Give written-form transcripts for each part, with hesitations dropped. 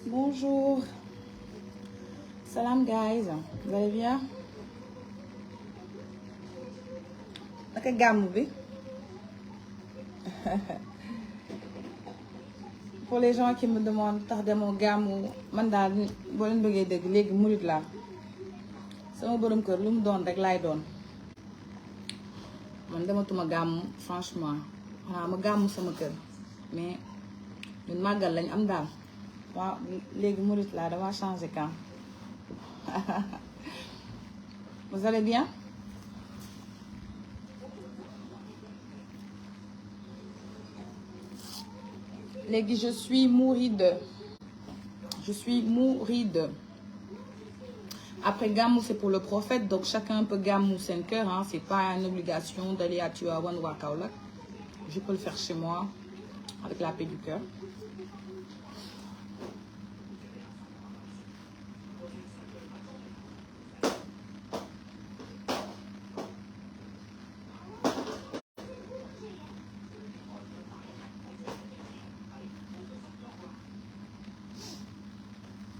Bonjour. Salam guys. Vous allez bien? Naka gàmmu bi? Pour les gens qui me demandent tax demoo gàmmu man daal boo leen bëggee dégg léegi murit laa sama borom kër lu mu doon rek laay doon man dematuma gàmmu franchement xanaa ma gàmmu sama kër mais ñun màggal lañ am daal waaw léegi murit laa dama changé camp. Vous allez bien? Léegi je suis mouride. Je suis mouride. Après Gamou, c'est pour le prophète, donc chacun peut Gamou 5 heures, hein. C'est pas une obligation d'aller à Tivaouane ou à Kaolack. Je peux le faire chez moi, avec la paix du cœur.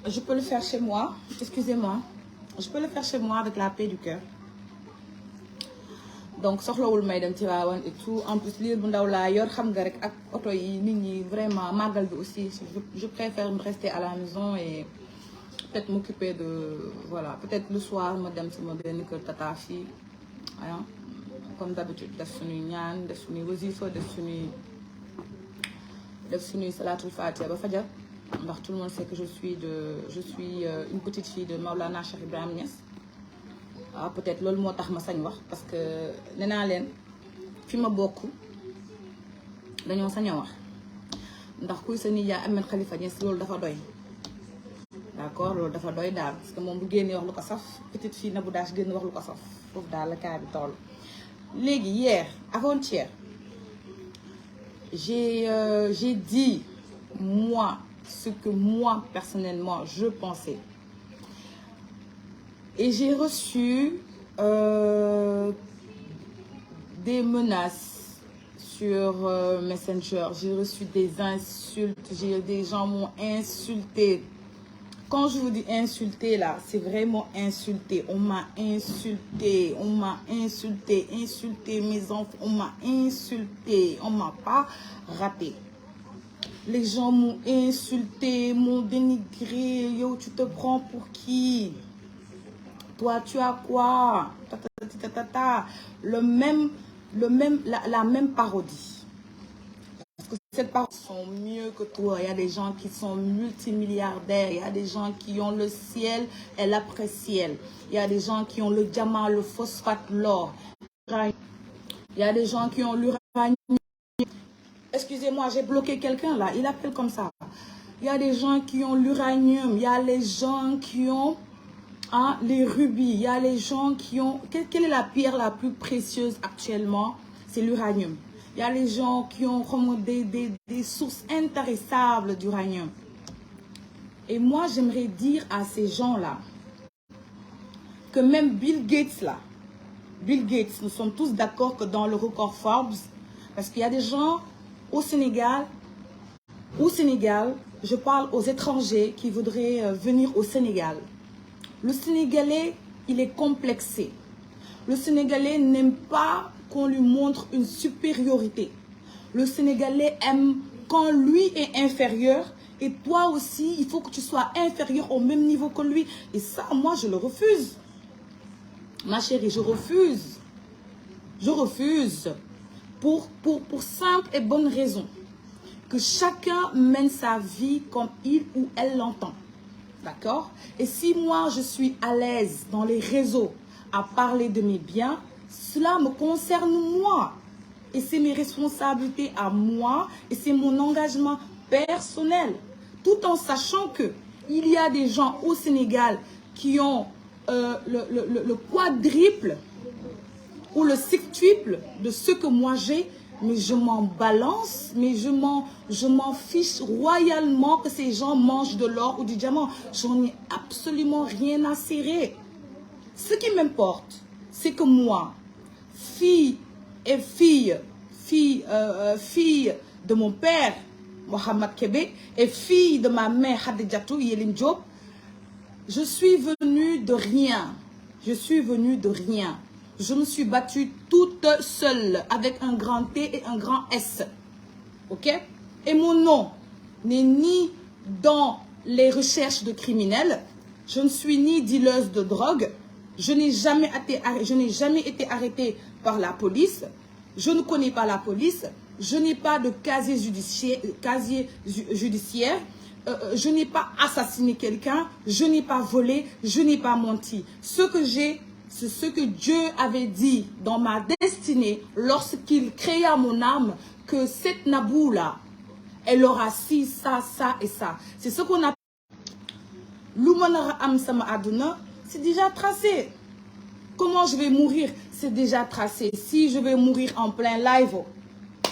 Je peux le faire chez moi, excusez-moi. Je peux le faire chez moi avec la paix du cœur. Donc soxlawul may dem Tivaouane et tout. En plus lii bu ndaw laa yor xam nga rek ak oto yi nit ñi vraiment màggal bi aussi. Je préfère me rester à la maison et peut-être m'occuper de voilà peut-être le soir ma dem sama benn kër tata fii ah comme d'habitude def suñuy ñaan def suñuy wasifa def suñuy salatul fatiha ba fajar. ndax tout le monde sait que je suis une petite fille de Maulana Cheikh Ibrahim Niass waaw peut-être loolu moo tax ma sañ wax parce que nee naa leen fi ma bokk dañoo sañ a wax ndax kuy sa nijaay Ahmed Khalifa Niass loolu dafa doy d'accord loolu dafa doy daal parce que moom bu génnee wax lu ko saf petite fille Nabou Dash génn wax lu ko saf foofu daal la cas bi toll. léegi hier avant-hier j'ai dit moi ce que moi personnellement je pensais et j'ai reçu des menaces sur Messenger, j'ai reçu des insultes, des gens m'ont insulté. Quand je vous dis insulté là, c'est vraiment insulté. On m'a insulté, insulté mes enfants, on m'a insulté, on m'a pas raté. Les gens m'ont insulté, m'ont dénigré. Yo, tu te prends pour qui? Toi, tu as quoi? La même parodie. Parce que cette parodie sont mieux que toi. Il y a des gens qui sont multimilliardaires. Il y a des gens qui ont le ciel et l'après-ciel. Il y a des gens qui ont le diamant, le phosphate, l'or. Il y a des gens qui ont l'uranium. Excusez-moi, j'ai bloqué quelqu'un là, il appelle comme ça. Il y a des gens qui ont l'uranium, il y a les gens qui ont les rubis, il y a les gens qui ont... Quelle est la pierre la plus précieuse actuellement? C'est l'uranium. Il y a les gens qui ont des sources intarissables d'uranium. Et moi, j'aimerais dire à ces gens-là que même Bill Gates là, nous sommes tous d'accord que dans le record Forbes, parce qu'il y a des gens... Au Sénégal, je parle aux étrangers qui voudraient venir au Sénégal. Le Sénégalais, il est complexé. Le Sénégalais n'aime pas qu'on lui montre une supériorité. Le Sénégalais aime quand lui est inférieur et toi aussi, il faut que tu sois inférieur au même niveau que lui. Et ça, moi, je le refuse. Ma chérie, je refuse. Je refuse. Pour simple et bonne raison, que chacun mène sa vie comme il ou elle l'entend, d'accord? Et si moi je suis à l'aise dans les réseaux à parler de mes biens, cela me concerne moi. Et c'est mes responsabilités à moi et c'est mon engagement personnel. Tout en sachant que il y a des gens au Sénégal qui ont le quadruple ou le sextuple de ce que moi j'ai, mais je m'en balance, mais je m'en fiche royalement que ces gens mangent de l'or ou du diamant. J'en ai absolument rien à cirer. Ce qui m'importe, c'est que moi, fille de mon père, Mohamed Kébé et fille de ma mère Khadijatou Yelin Diop, je suis venue de rien. Je suis venue de rien. Je me suis battue toute seule avec un grand T et un grand S. Ok? Et mon nom n'est ni dans les recherches de criminels. Je ne suis ni dealeuse de drogue. Je n'ai jamais été arrêtée par la police. Je ne connais pas la police. Je n'ai pas de casier judiciaire. Je n'ai pas assassiné quelqu'un. Je n'ai pas volé. Je n'ai pas menti. Ce que j'ai, c'est ce que Dieu avait dit dans ma destinée lorsqu'il créa mon âme, que cette Nabou-là, elle aura ci, ça, ça et ça. C'est ce qu'on appelle l'Umanara Amsama Aduna, c'est déjà tracé. Comment je vais mourir, c'est déjà tracé. Si je vais mourir en plein live,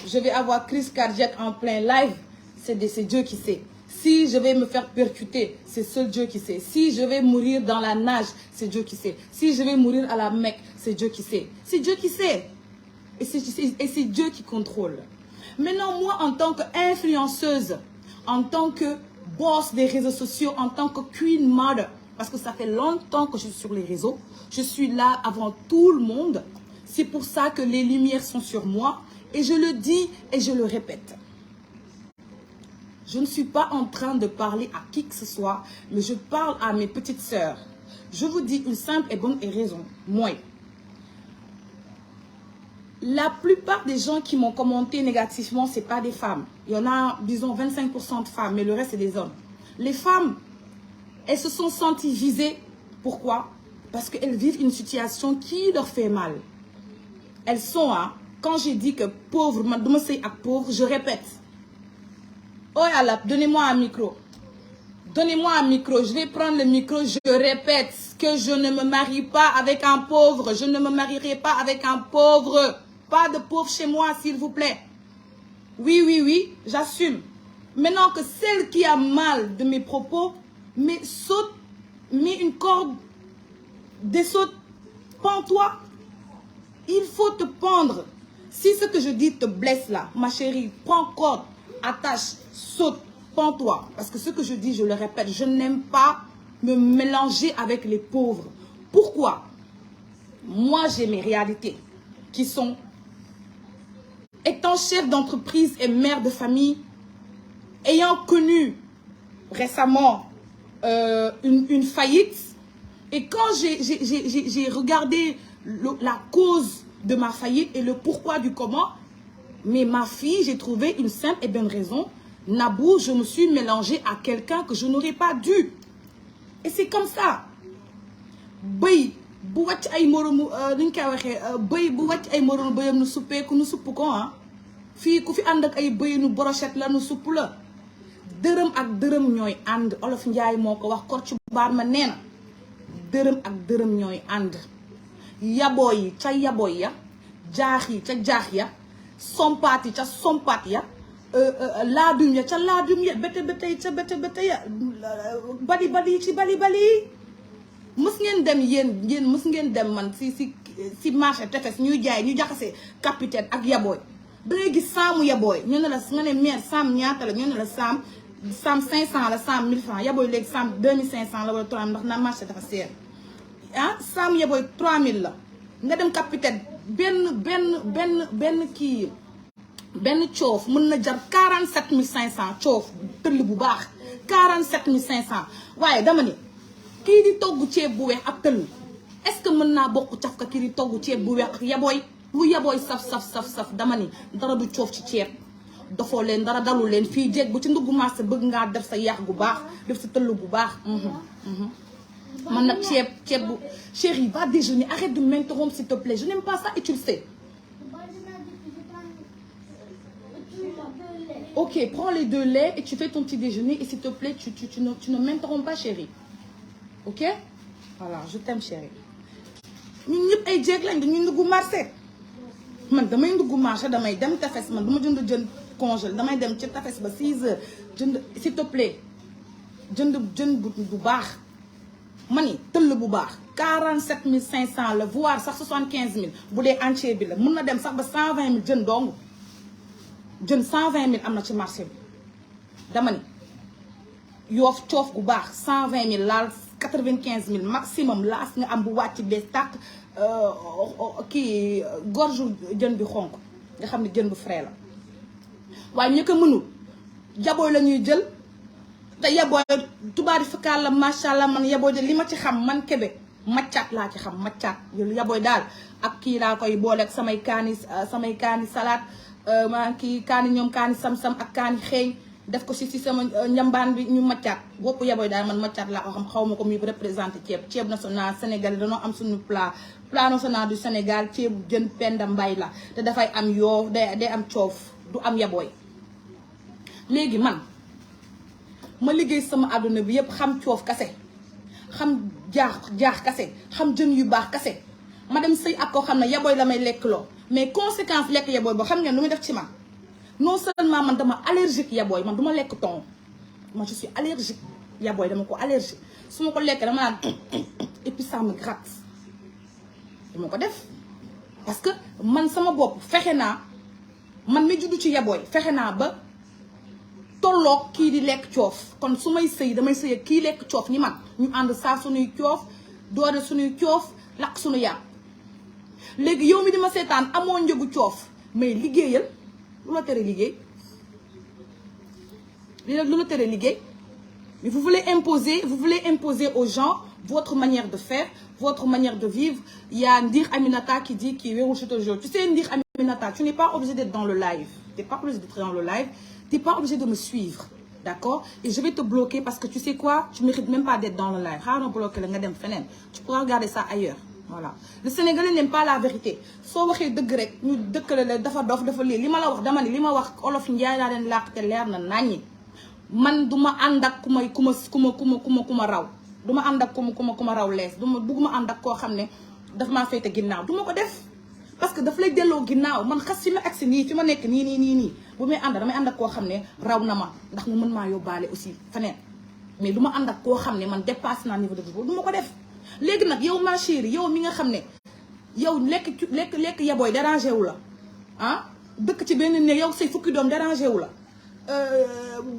je vais avoir crise cardiaque en plein live, c'est Dieu qui sait. Si je vais me faire percuter, c'est seul Dieu qui sait. Si je vais mourir dans la nage, c'est Dieu qui sait. Si je vais mourir à la Mecque, c'est Dieu qui sait. C'est Dieu qui sait. Et c'est Dieu qui contrôle. Maintenant, moi, en tant qu'influenceuse, en tant que boss des réseaux sociaux, en tant que Queen Mother, parce que ça fait longtemps que je suis sur les réseaux, je suis là avant tout le monde. C'est pour ça que les lumières sont sur moi. Et je le dis et je le répète. Je ne suis pas en train de parler à qui que ce soit, mais je parle à mes petites sœurs. Je vous dis une simple et bonne raison. Moi, la plupart des gens qui m'ont commenté négativement, ce n'est pas des femmes. Il y en a, disons, 25% de femmes, mais le reste, c'est des hommes. Les femmes, elles se sont senties visées. Pourquoi? Parce qu'elles vivent une situation qui leur fait mal. Elles sont, hein, quand j'ai dit que pauvre, pauvre, je répète. Oh Allah, donnez-moi un micro. Donnez-moi un micro. Je vais prendre le micro. Je répète que je ne me marie pas avec un pauvre. Je ne me marierai pas avec un pauvre. Pas de pauvre chez moi, s'il vous plaît. Oui, oui, oui, j'assume. Maintenant que celle qui a mal de mes propos, mais saute, met une corde, dessaute, pends-toi. Il faut te pendre. Si ce que je dis te blesse là, ma chérie, prends corde, attache, saute, pends-toi. Parce que ce que je dis, je le répète, je n'aime pas me mélanger avec les pauvres. Pourquoi? Moi, j'ai mes réalités qui sont... Étant chef d'entreprise et mère de famille, ayant connu récemment une faillite, et quand j'ai regardé la cause de ma faillite et le pourquoi du comment, mais ma fille, j'ai trouvé une simple et bonne raison. Nabou, je me suis mélangée à quelqu'un que je n'aurais pas dû. Et c'est comme ça. Bay, bu wàcc ay moromu nuñ koy waxee bay bu wàcc ay moromu bayam nu suppeeku nu supp ko ah fii ku fi ànd ak ay bayinu brochette la nu supp la dërëm ak dërëm ñooy ànd olof njaay moo ko wax Kocc Barma nee na dërëm ak dërëm ñooy ànd yaboo yi ca yaboo ya jaax yi ca jaax ya sompaat yi ca sompaat ya laadum ya ca laadum ya bete bete ca bete bete ya bali bali ci bali bali mës ngeen dem yéen mës ngeen dem man si marché tefes ñuy jaay ñu jaxase capitaine ak yabooy da ngay gis saamu yabooy ñu ne la nga ne mère saam ñaata la ñu ne la saam 500 la saam 1000 francs yabooy léegi saam 2500 la wala 3000 ndax na marché dafa seer ah saamu yabooy 3000 la nga dem capitaine benn coof mën na jar 47500 coof tëll bu baax 47500 waaye dama ne kii di togg ceeb bu weex ak tëll est-ce que mën naa bokk caf ka kii di togg ceeb bu weex ak yabooy lu yabooy saf dama ni dara du coof ci ceeb dafoo leen dara dalul leen fii jeeg bu ci ndugg marché bëgg ngaa def sa yaax gu baax def sa tëll bu baax man nag ceeb bu chérie va déjeuner arrête de m'interrompre s'il te plaît je n'aime pas ça et tu le sais. Ok, prends les 2 laits et tu fais ton petit déjeuner et s'il te plaît tu ne m'interromps pas chérie. Ok, voilà je t'aime chérie. ñun ñëpp ay jéeg lañ dañuy ndugg marché man damay ndugg marché damay dem tefes man dama jënd jën congèle damay dem ci tefes ba 6 heures jënd s'il te plaît jënd bu baax ma ni tëll bu baax 47500 la voire sax 75000 bu dee entier bi la mun na dem sax ba 120000 jën dong jën 120000 am na ci marché bi dama ni Yoff coof gu baax 120 000 laal 95 000 maximum laas nga am bu wàcc bees tàq kii gorge jën bi xonk nga xam ne jën bu frais la waaye ñu ko mënul yabooy la ñuy jël te yabooy tubaari fakkaar la macha allah man yabooy de li ma ci xam man Kébé maccaat laa ci xam maccaat yabooy daal ak kii laa koy boole ak samay kaani salaat maa kii kaani ñoom kaani sam-sam ak kaani xeeñ def ko si sama njambaan bi ñu maccaat bopp yabooy daal man maccaat laa ko xam xaw ma ko muy représenté ceeb national sénégalais dañoo am suñu plat national du Sénégal ceebu jën Penda Mbay la te dafay am yoo day am coof du am yabooy léegi man ma liggéey sama àdduna bi yëpp xam coof kase xam jaax kase xam jën yu baax kase ma dem sëy ak koo xam ne yabooy la may lekk loo mais conséquence lekk yabooy boo xam ngeen lu muy def ci man non seulement man dama allergique yabooy man duma lekk thon man je suis allergique yabooy dama ko allergique su ma ko lekk dama naan et puis ça me gratte dama ko def parce que man sama bopp fexe naa man mi juddu ci yabooy fexe naa ba tolloog kii di lekk coof kon su may sëy damay sëy ak kii lekk coof ni man ñu ànd saa suñuy coof doore suñuy coof lakk suñu yàpp léegi yow mi di ma seetaan amoo njëgu coof mais liggéeyal lu la tere liggéey lu la tere liggéey mais vous voulez imposer aux gens votre manière de faire votre manière de vivre. Il y a Ndir Aminata qui dit qu'il est je te jure. Tu sais Ndir Aminata, tu n'es pas obligé d'être dans le live. Tu n'es pas obligé d'être dans le live. Tu n'es pas obligé de me suivre. D'accord? Et je vais te bloquer parce que tu sais quoi? Tu ne mérites même pas d'être dans le live. Tu pourras regarder ça ailleurs. Voilà. Le Sénégalais n'aime pas la vérité. So waxé deug rek ñu deukale dafa dof dafa li lima la wax dama ni lima wax olof Njaay la len laq té leer na nañi. Man duma and ak kuma raw. Duma and ak kuma raw lees. Duma buguma and ak ko xamné daf ma fété ginnaw. Duma ko def parce que daf lay délo ginnaw. Man xass fi ma agsi ni fi ma nek ni. Bu may and damay and ak ko xamné raw na ma ndax mu mën ma yobale aussi fenen. Mais duma and ak ko xamné man dépasse na niveau de vie. Duma ko def. Léegi nag yow ma chérie yow mi nga xam ne yow lekk yabooy dérangé wu la ah dëkk ci benn néeg yow say fukki doom dérangé wu la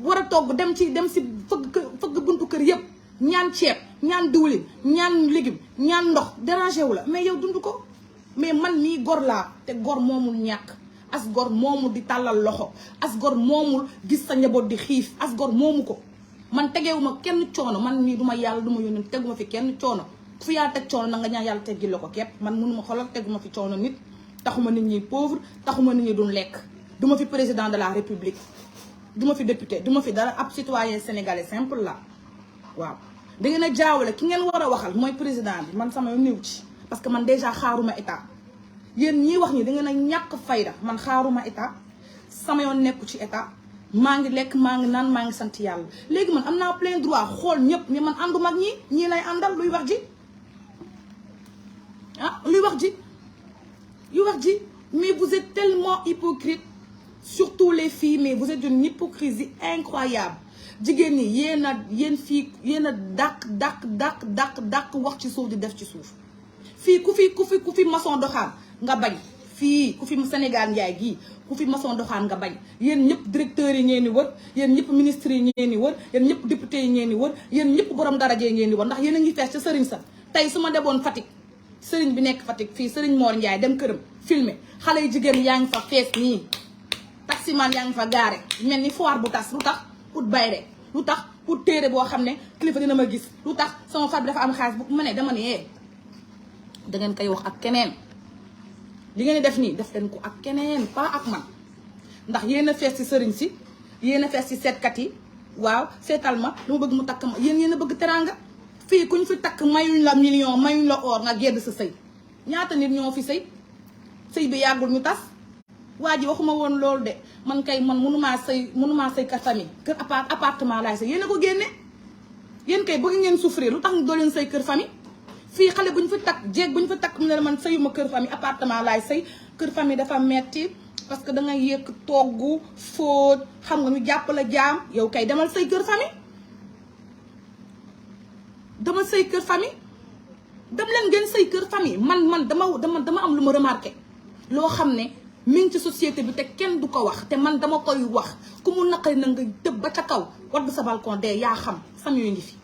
war a togg dem si fëgg buntu kër yëpp ñaan ceeb ñaan diwlin ñaan légume ñaan ndox dérangé wu la mais yow dund ko mais man mii gor laa te gor moomul ñàkk as gor moomul di tàllal loxo as gor moomul gis sa njaboot di xiif as gor moomu ko man tegewuma kenn coono man mii duma yàlla duma yónnee teguma fi kenn coono fu yàlla teg coono na nga ñaan yàlla teggil la ko képp man mënuma xolal teguma fi coono nit taxuma nit ñi pauvre taxuma nit ñi duñ lekk duma fi président de la république duma fi député duma fi dara ab citoyen sénégalais simple la waaw da ngeen a jaawale ki ngeen war a waxal mooy président bi man sama néew ci parce que man déjà xaaruma état yéen ñii wax ñi da ngeen a ñàkk fayda man xaaruma état sama yoon nekku ci état maa ngi lekk maa ngi naan maa ngi sant yàlla léegi man am naa plein droit xool ñëpp mais man ànduma ak ñii lay àndal luy wax ji ah luy wax ji mais vous êtes tellement hypocrite surtout les filles mais vous êtes d'une hypocrisie incroyable jigéen ñi yéen fii yéen a dàq wax ci suuf di def ci suuf fii ku fi maçon doxaan nga bañ fii ku fi Sénégal njaay gii ku fi maçon doxaan nga bañ yéen ñëpp directeurs yi ngeen di wër yéen ñëpp ministres yi ngeen di wër yéen ñëpp députés yi ngeen di wër yéen ñëpp borom daraje ngeen di wër ndax yéen a ngi fees ca sëriñ sa tey su ma deboon Fatick sëriñ bi nekk Fatick fii sëriñ Mor Ndiaye dem këram filmer xale yu jigéen yaa ngi fa fees nii taximan yaa ngi fa gaare mel ni foire bu tas lu tax pour bayre lu tax pour téere boo xam ne kilifa dina ma gis lu tax sama fat bi dafa am xaalis bu ma ne dama ne da ngeen koy wax ak keneen li ngeen def nii def leen ko ak keneen pas ak man ndax yéen a fees ci sëriñ si yéen a fees ci seetkat yi waaw seetal ma lu ma bëgg mu takk ma yéen a bëgg teranga fii kuñ fi takk mayuñ la million mayuñ la or nga gedd sa sëy ñaata nit ñoo fi sëy bi yàggul ñu tas waa ji waxuma woon loolu de man kay man mënumaa sëy kër famille kër appartement laay sëy yéen a ko génne yéen kay bëgg ngeen souffrir lu tax doo leen sëy kër famille fii xale bu ñu fi takk jeeg bu ñu fi takk mu ne man sëyuma kër famille appartement laay sëy kër famille dafa metti parce que dangay yëkk togg fóot xam nga ñu jàpp la jaam yow kay demal sëy kër famille dama sëy kër famille dem leen ngeen sëy kër famille man dama am lu ma remarqué loo xam ne mi ngi ci société bi te kenn du ko wax te man dama koy wax ku mu naqari na nga tëb ba ca kaw wadd sa balcon de yaa xam famille yu ngi fi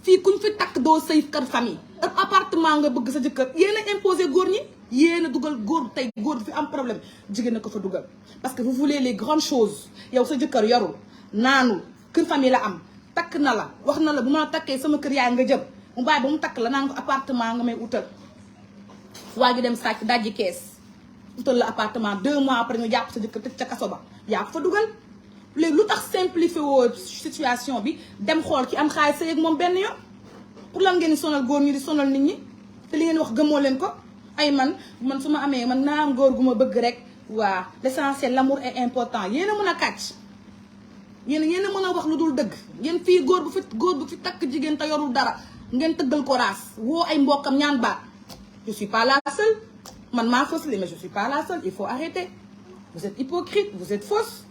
fii kuñ fi takk doo sëy kër famille ak appartement nga bëgg sa jëkkër yéen a imposé góor ñi yéen a dugal góor tey góor fi am problème jigéen na ko fa dugal parce que vous voulez les grandes choses yow sa jëkkër yorul naanul kër famille la am takk na la wax na la bu ma takkee sama kër yaay nga jëm mu bàyyi ba mu takk la naan ko appartement nga may utal waa ji dem sàcc dajji kees utal la appartement 2 mois après ñu jàpp sa jëkkër tëj ca kaso ba yaa ko fa dugal léegi lu tax simplifié woo situation bi dem xool ki am xaalis sëy ak moom benn yoon pour lan ngeen di sonal góor ñi di sonal nit ñi te li ngeen wax gëmoo leen ko ay man su ma amee man naa am góor gu ma bëgg rek waa l'essentiel l'amour est important yéen a mën a kàcc yéen a mën a wax lu dul dëgg ngeen fii góor bu fi takk jigéen te yorul dara ngeen tëggal ko raas woo ay mbokkam ñaan baat je suis pas la seule man maa fausse mais je suis pas la seule il faut arrêter vous êtes hypocrite vous êtes fausse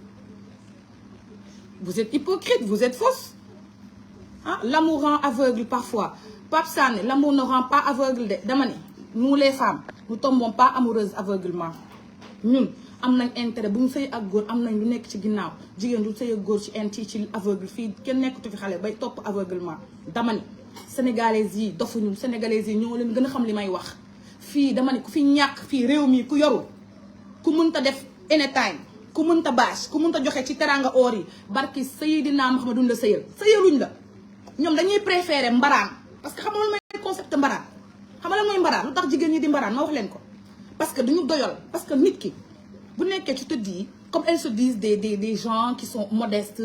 vous êtes hypocrite vous êtes fausse ah l'amour rend aveugle parfois Pape Sané l'amour ne rend pas aveugle de dama ne nous les femmes nous tombons pas amoureuses aveuglement ñun am nañ intérêt bu ñu sëy ak góor am nañ lu nekk ci ginnaaw jigéen du sëy ak góor ci aveugle fii kenn nekkatu fi xale bay topp aveuglement dama ne sénégalaises yi dofuñu sénégalaises yi ñoo leen gën a xam li may wax fii dama ne ku fi ñàkk fii réew mi ku yoru ku mënta def anytime ku mënta bâche ku mënta joxe ci teranga or yi barki Seydina Muhammad duñ la sëyaluñ la ñoom dañuy préférer mbaraan parce que xam nga mooy concept mbaraan xam nga mooy mbaraan lu tax jigéen ñi di mbaraan ma wax leen ko parce que duñu doyal parce que nit ki bu nekkee tu te dis comme elles se disent des gens qui sont modestes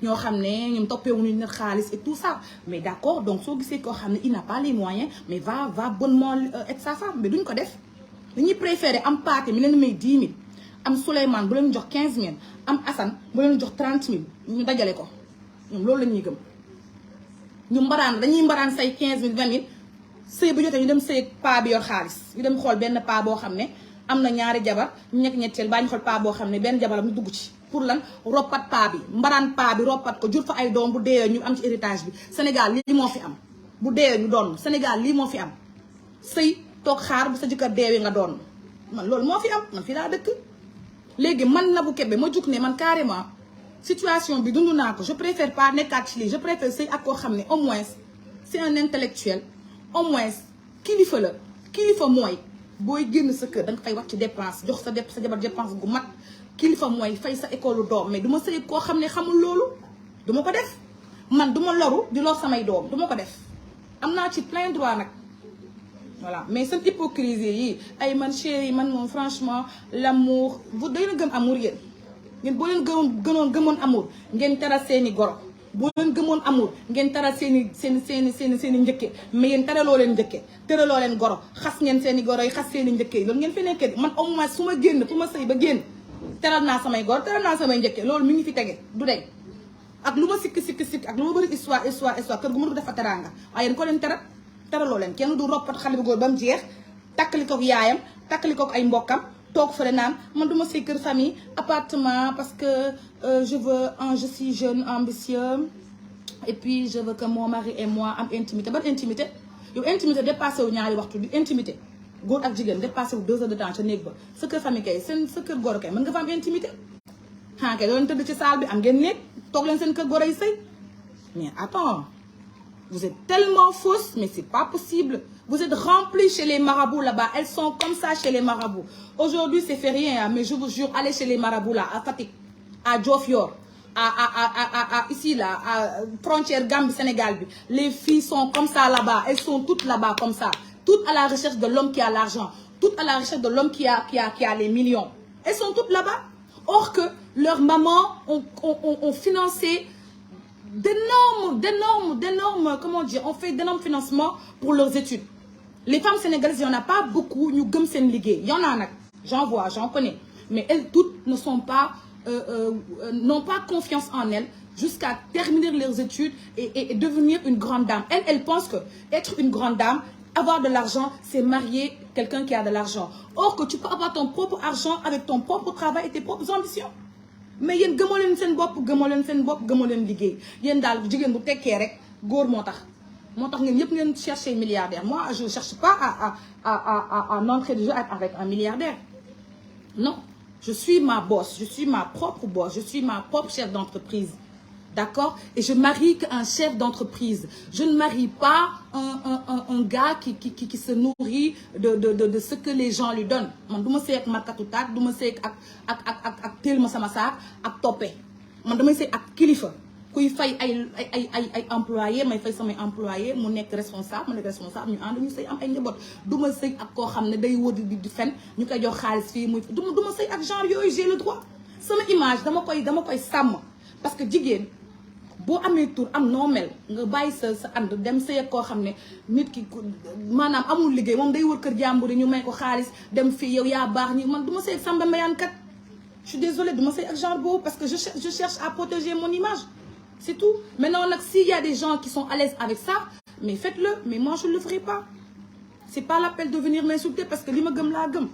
ñoo xam ne ñoom toppeewuñu net xaalis et tout ça mais d'accord donc soo gisee koo xam ne il n'a pas les moyens mais va bonnement être sa femme mais duñ ko def dañuy préférer am Pathé mi leen may 10 000 am Souleymane bu leen jox 15 000 am Assane bu leen jox 30 000 ñu dajale ko ñoom loolu la ñuy gëm ñu mbaraan dañuy mbaraan say 15 000 20 000 sëy bu jotee ñu dem sëy paa bi yor xaalis ñu dem xool benn paa boo xam ne am na ñaari jabar ñetteel baa ñu xool paa boo xam ne benn jabaram ñu dugg ci pour lan roppat paa bi mbaraan paa bi roppat ko jur fa ay doom bu deewee ñu am ci héritage bi Sénégal lii moo fi am bu deewee ñu doon Sénégal lii moo fi am sëy toog xaar bu sa jëkkër deewee nga doon man loolu moo fi am man fii laa dëkk léegi man Nabou Kébé ma jug ne man carrément situation bi dund naa ko je préfère pas nekkaat ci lii je préfère sëy ak koo xam ne au moins c'est un intellectuel au moins kilifa la kilifa mooy booy génn sa kër da nga fay wax ci dépense jox sa jabar dépense gu mat kilifa mooy fay sa école doom mais du ma sëy koo xam ne xamul loolu du ma ko def man du ma loru di lor samay doom du ma ko def am naa ci plein droit nag voilà mais seen hypocrisie yi ay man chérie man moom franchement l'amour bu day na gëm amour yéen boo leen gëmoon amour ngeen teral seeni goro boo leen gëmoon amour ngeen taral seeni njëkke mais yéen taraloo leen njëkke tëraloo leen goro xas ngeen seeni goro yi xas seeni njëkke yi loolu ngeen fi nekkee man au moins su ma génn fu ma sëy ba génn teral naa samay goro teral naa samay njëkke loolu mi ngi fi tege du dey ak lu ma sikk ak lu ma bëri histoire kër gu ma dugg dafa teranga waaye yéen ko leen teraloo leen kenn du roppat xale bu góor ba mu jeex takkali kook yaayam takkali kook ay mbokkam toog fële naan man duma sëy kër famille appartement parce que je suis jeune ambitieux et puis je veux que mon mari et moi am intimité ban intimité yow intimité dépassé wu ñaari waxtu di intimité góor ak jigéen dépassé wu 2 heures de temps ca néeg ba sa kër famille kay sa kër góor kay mën nga fa am intimité kay doon tëdd ci salle bi am ngeen néeg toog leen seen kër góor ay sëy mais attends vous êtes tellement fausse mais c'est pas possible. Vous êtes remplis chez les marabouts là-bas. Elles sont comme ça chez les marabouts. Aujourd'hui, c'est férié, hein, mais je vous jure, allez chez les marabouts là, à Fatick, à Diofior, ici là, à frontière Gambie-Sénégal. Les filles sont comme ça là-bas. Elles sont toutes là-bas comme ça. Toutes à la recherche de l'homme qui a l'argent. Toutes à la recherche de l'homme qui a les millions. Elles sont toutes là-bas. Or que leurs mamans ont financé d'énormes, comment dire, on fait d'énormes financements pour leurs études. Les femmes sénégalaises, il n'y en a pas beaucoup, nous gëm sen liggéey. Il y en a, j'en vois, j'en connais. Mais elles toutes ne sont pas, n'ont pas confiance en elles jusqu'à terminer leurs études et devenir une grande dame. Elles pensent que être une grande dame, avoir de l'argent, c'est marier quelqu'un qui a de l'argent. Or que tu peux avoir ton propre argent avec ton propre travail et tes propres ambitions. Mais yéen gëmoo leen seen bopp gëmoo leen liggéey yéen daal jigéen bu tekkee rek góor moo tax ngeen yëpp ngeen chercher milliardaire moi je cherche pas à entrer de jeu avec un milliardaire Non, je suis ma boss, je suis ma propre boss, je suis ma propre chef d'entreprise. D'accord? Et je marie qu'un chef d'entreprise. Je ne marie pas un gars qui se nourrit de ce que les gens lui donnent. Man du ma sëy ak markatu taat du ma sëy ak teel ma sama saak ak toppe man damay sëy ak kilifa kuy fay ay employé may fay samay employé mu nekk responsable ñu ànd ñu sëy am ay njaboot du ma sëy ak koo xam ne day wër di fen ñu koy jox xaalis fii muy du ma sëy ak genre yooyu j'ai le droit sama image dama koy sàmm parce que jigéen boo amee tur am noo mel nga bàyyi sa ànd dem sëy ak koo xam ne nit ki maanaam amul liggéey moom day wër kër jàmbur yi ñu may ko xaalis dem fii yow yaa baax ñi man du ma sëy ak Samba Mbayaan kat je suis désolée du ma sëy ak genre boobu parce que je cherche à protéger mon image c'est tout maintenant nag s'il y a des gens qui sont à l'aise avec ça mais faites-le mais moi je ne le ferai pas c'est pas l'appel de venir m'insulter parce que li ma gëm laa gëm.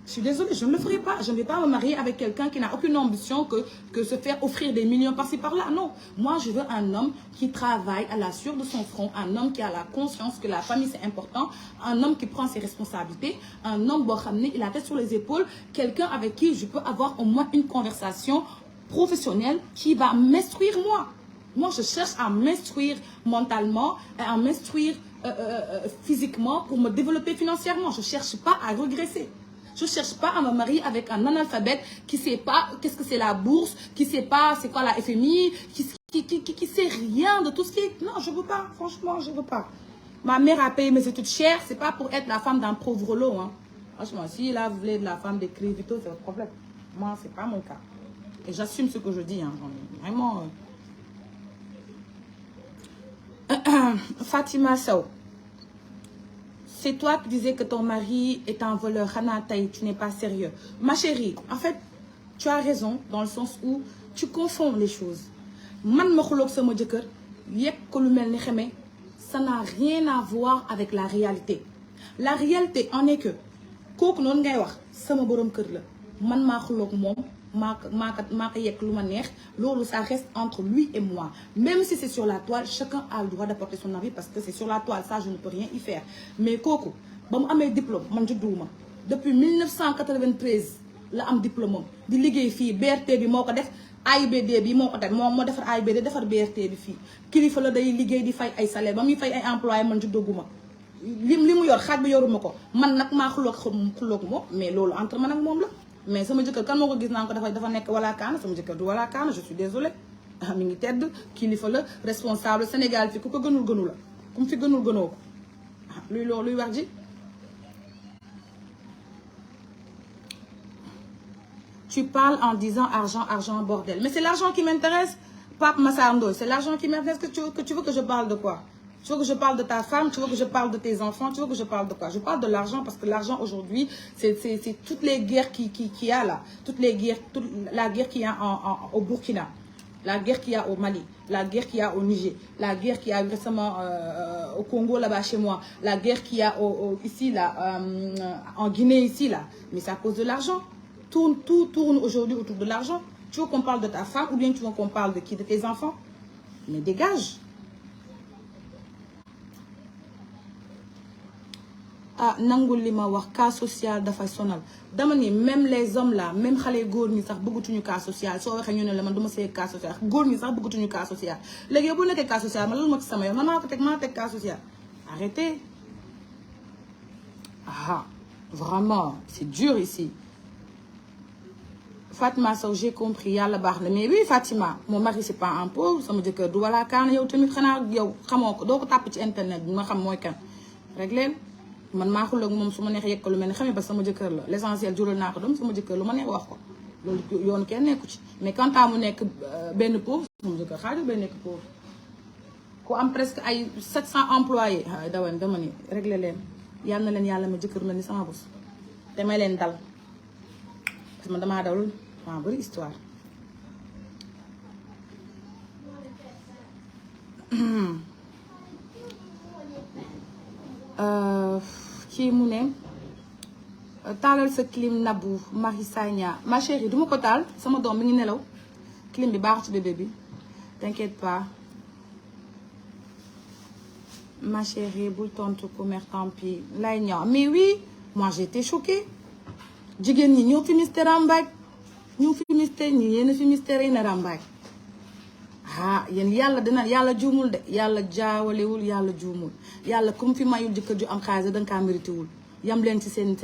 Je suis désolée, je ne le ferai pas. Je ne vais pas me marier avec quelqu'un qui n'a aucune ambition que se faire offrir des millions par-ci par-là. Non, moi je veux un homme qui travaille à la sueur de son front, un homme qui a la conscience que la famille c'est important, un homme qui prend ses responsabilités, un homme boo xam ne il a la tête sur les épaules, quelqu'un avec qui je peux avoir au moins une conversation professionnelle qui va m'instruire moi. Moi je cherche à m'instruire mentalement et à m'instruire physiquement pour me développer financièrement. Je ne cherche pas à regresser. Je ne cherche pas à me marier avec un analphabète qui ne sait pas qu'est-ce que c'est la bourse, qui ne sait pas c'est quoi la FMI, qui sait rien de tout ce qui est... Non, je ne veux pas. Franchement, je ne veux pas. Ma mère a payé mes études chères. Ce n'est pas pour être la femme d'un pauvre lot. Hein. Franchement, si là, vous voulez de la femme des Crévito, c'est votre problème. Moi, ce n'est pas mon cas. Et j'assume ce que je dis. Hein. Vraiment... Fatima Sow. C'est toi qui disais que ton mari est un voleur. Hanataï, tu n'es pas sérieux. Ma chérie, en fait, tu as raison dans le sens où tu confonds les choses. Man ma xuloog sama jëkkër yekk ko lu mel ni xeme, ça n'a rien à voir avec la réalité. La réalité en est que kooku noonu ngay wax sama borom kër la man maa xuloog moom maa ko yekk lu ma neex loolu ça reste entre lui et moi. Même si c'est sur la toile, chacun a le droit d'apporter son avis parce que c'est sur la toile, ça je ne peux rien y faire. Mais kooku ba mu amee diplôme man judduwuma depuis 1993 la am diplôme am di liggéey fii BRT bi moo ko def AIBD bi moo ko teg moo defar AIBD defar BRT bi fii kilifa la day liggéey di fay ay salaire ba muy fay ay employé man juddooguma li mu yor xaaj bi yoruma ko man nag maa xuloog moom mais loolu entre man ak moom la. Mais sama jëkkër kan moo ko gis naa ko dafa nekk wala kaana sama jëkkër du wala kaana je suis désolée mi ngi tedd kilifa la responsable Sénégal fi ku ko gënul gënu la ku mu fi gënul gënoo ko luy loolu luy wax ji. Tu parles en disant argent bordel mais c'est l'argent qui m'intéresse Pape Massar Ndoye c'est l'argent qui m'intéresse que tu veux que je parle de quoi? Tu veux que je parle de ta femme, tu veux que je parle de tes enfants, tu veux que je parle de quoi? Je parle de l'argent parce que l'argent aujourd'hui, c'est toutes les guerres qu'il y a là. La guerre qu'il y a au Burkina, la guerre qu'il y a au Mali, la guerre qu'il y a au Niger, la guerre qu'il y a récemment au Congo là-bas chez moi, la guerre qu'il y a ici là, en Guinée ici là. Mais c'est à cause de l'argent. Tout tourne aujourd'hui autour de l'argent. Tu veux qu'on parle de ta femme ou bien tu veux qu'on parle de qui? De tes enfants? Mais dégage. Ah nangul li ma wax cas social dafa sonal dama ni même les hommes là même xale góor ñi sax bëggatuñu cas social soo waxee ñu ne la man duma see cas social góor ñi sax bëggatuñu cas social léegi yow bu nekkee cas social man loolu moo ci sama yoon man maa teg cas social arrêtez. Ah vraiment c'est dur ici. Fatima Sow j'ai compris yàlla baax na mais oui Fatima mon mari c'est pas un pauvre sama jëkkër du wala kaan yow tamit xanaa yow xamoo ko doo ko tàpp ci internet bi ma xam mooy kan rek leen. Man maa xuloog moom su ma neex yegg ko lu mel ne xamee ba sama jëkkër la l'essentiel jural naa ko doom sama jëkkër lu ma neex wax ko loolu yoonu kenn nekku ci mais quand mu nekk benn pauvre sama jëkkër xaalis bay nekk pauvre ku am presque ay 700 employés dawan dama ni réglé leen yal na leen yàlla ma jëkkër mel ni sama bos te may leen dal parce que man damaa dawul maa bëri histoire. Kii mu ne taalal sa clim Nabou Marie Sagna ma chérie duma ko taal sama doom mi ngi nelaw clim bi baaxul ci bébé bi t'inquiète pas ma chérie bul tontu ko mère tant pis lay ñëw mais oui moi j'ai été choquée jigéen ñi ñoo fi mystère rambaaj ñu fi mystère ñi yéen fi mystère yi na rambaaj ah yéen yàlla juumul de yàlla jaawalewul yàlla juumul yàlla comme fi mayul jëkkër ju am xaalis danga kaa mérité wul yam leen ci seen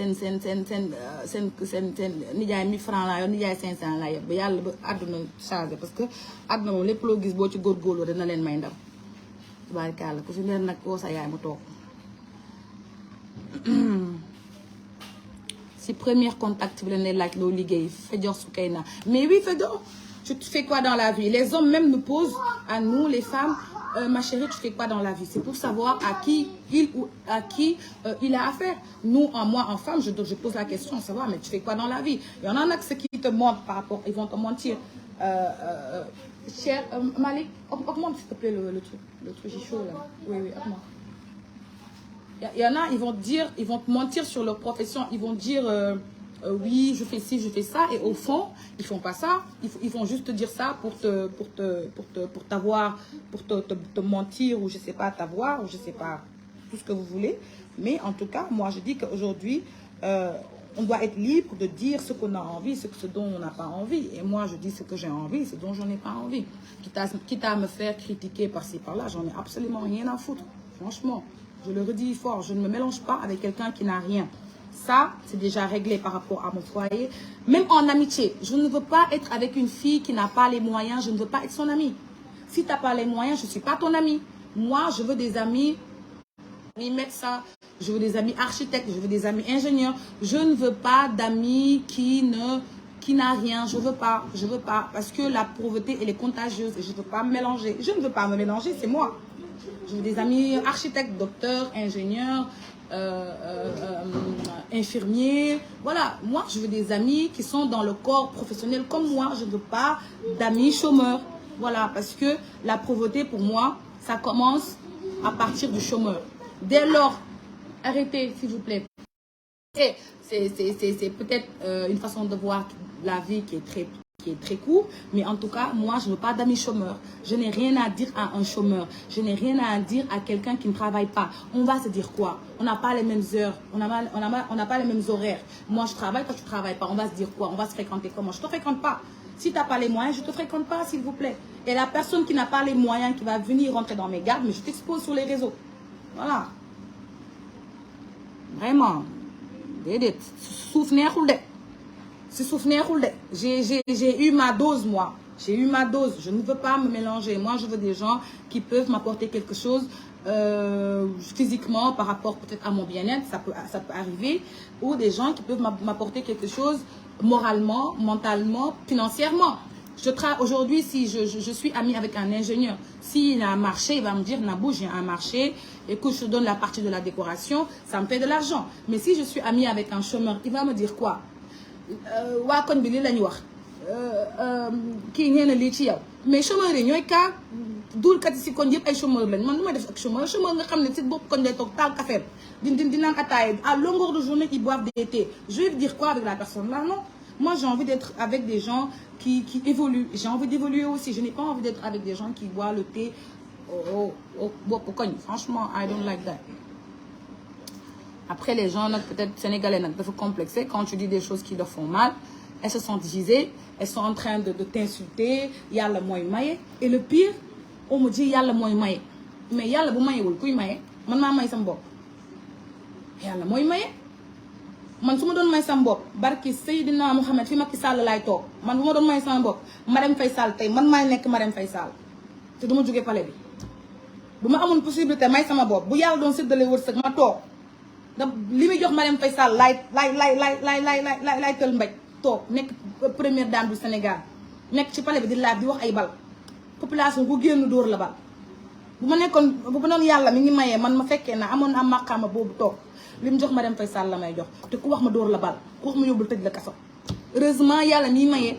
nijaay 1000 francs laa yor nijaay 500 laa yor ba yàlla ba àdduna changé parce que àdduna moom lépp loo gis boo ci góorgóorloo dana leen may ndam tubaarkàlla ku fi leen nag koo sa yaay mu toog si premier contact bi leen lay laaj loo liggéey Fedior Soukeyna mais oui Fedior tu fais quoi dans la vie? Les hommes même nous posent à nous les femmes ma chérie, tu fais quoi dans la vie? C'est pour savoir à qui il a affaire. Nous, moi en femme, je pose la question, savoir mais tu fais quoi dans la vie? Il y en a ceux qui te mentent par rapport, ils vont te mentir. Cher Malik, augmente s'il te plaît le truc chaud là. Oui, augmente. Il y en a, ils vont te mentir sur leur profession, ils vont dire oui, je fais ci, je fais ça, et au fond, ils font pas ça, ils vont juste te dire ça pour t'avoir, pour te mentir, ou je sais pas, t'avoir, ou je sais pas, tout ce que vous voulez. Mais en tout cas, moi je dis qu'aujourd'hui, on doit être libre de dire ce qu'on a envie, ce dont on n'a pas envie. Et moi je dis ce que j'ai envie, ce dont j'en ai pas envie. Quitte à me faire critiquer par-ci par-là, j'en ai absolument rien à foutre. Franchement, je le redis fort, je ne me mélange pas avec quelqu'un qui n'a rien. Ça, c'est déjà réglé par rapport à mon foyer. Même en amitié, je ne veux pas être avec une fille qui n'a pas les moyens. Je ne veux pas être son amie. Si tu n'as pas les moyens, je ne suis pas ton amie. Moi, je veux des amis médecins, je veux des amis architectes, je veux des amis ingénieurs. Je ne veux pas d'amis qui n'a rien. Je veux pas. Parce que la pauvreté, elle est contagieuse. Et je ne veux pas me mélanger. Je ne veux pas me mélanger, c'est moi. Je veux des amis architectes, docteurs, ingénieurs, infirmiers. Voilà, moi je veux des amis qui sont dans le corps professionnel comme moi. Je ne veux pas d'amis chômeurs. Voilà, parce que la pauvreté pour moi, ça commence à partir du chômeur. Dès lors, arrêtez s'il vous plaît. C'est peut-être une façon de voir la vie qui est très court, mais en tout cas, moi, je ne veux pas d'amis chômeurs. Je n'ai rien à dire à un chômeur. Je n'ai rien à dire à quelqu'un qui ne travaille pas. On va se dire quoi? On n'a pas les mêmes heures, on n'a pas les mêmes horaires. Moi, je travaille, toi, tu ne travailles pas. On va se dire quoi? On va se fréquenter comment? Je ne te fréquente pas. Si tu n'as pas les moyens, je ne te fréquente pas, s'il vous plaît. Et la personne qui n'a pas les moyens, qui va venir rentrer dans mes gardes, mais je t'expose sur les réseaux. Voilà. Vraiment. J'ai eu ma dose, moi. J'ai eu ma dose. Je ne veux pas me mélanger. Moi, je veux des gens qui peuvent m'apporter quelque chose physiquement par rapport peut-être à mon bien-être. Ça peut arriver. Ou des gens qui peuvent m'apporter quelque chose moralement, mentalement, financièrement. Aujourd'hui, si je suis amie avec un ingénieur, s'il a un marché, il va me dire, Nabou, j'ai un marché, et que je te donne la partie de la décoration, ça me fait de l'argent. Mais si je suis amie avec un chômeur, il va me dire quoi? Waa koñ bi li lañu wax kii nee na lii ci yow mais chômeur yi ñooy kaa duulkat yi si koñ yëpp ay chômeur lañ man lu may def ak chômeur nga xam ne si bopp koñ lay toog taal café di naan ataaya à longueur de journée ils boivent des thés. Je vais dire quoi avec la personne là? Non, moi j'ai envie d'être avec des gens qui évoluent. J'ai envie d'évoluer aussi. Je n'ai pas envie d'être avec des gens qui boivent le thé au bopp koñ. Franchement, I don't like that. Après, les gens, peut-être sénégalais, peuvent complexer. Quand tu dis des choses qui leur font mal, elles se sentent visées, elles sont en train de t'insulter. Yalla moy maye. Et le pire, on me dit yalla moy maye. Mais yalla bu mayewul kuy maye. Man ma may sam bop. Yalla moy maye. Man suma don may sam bop, barki Seydina Mohamed fi Macky Sall lay tok. Man bu ma don may sam bop, Marème Faye Sall tay man may nek Marème Faye Sall. Te duma joggé palais bi. Buma amone possibilité may sama bop, bu yalla don sédalé wërseuk ma tok. li muy jox Marème Faye Sall lay tël mbaj toog nekk première dame du Sénégal nekk ci palais bi di laaj di wax ay bal population bu génn dóor la bal bu ma doon yàlla mi ngi mayee man ma fekkee na amoon am maqaama boobu toog li mu jox Marème Faye Sall la may jox te ku wax ma dóor la bal ku wax ma yóbbul tëj la kaso. Heureusement yàlla mi mayee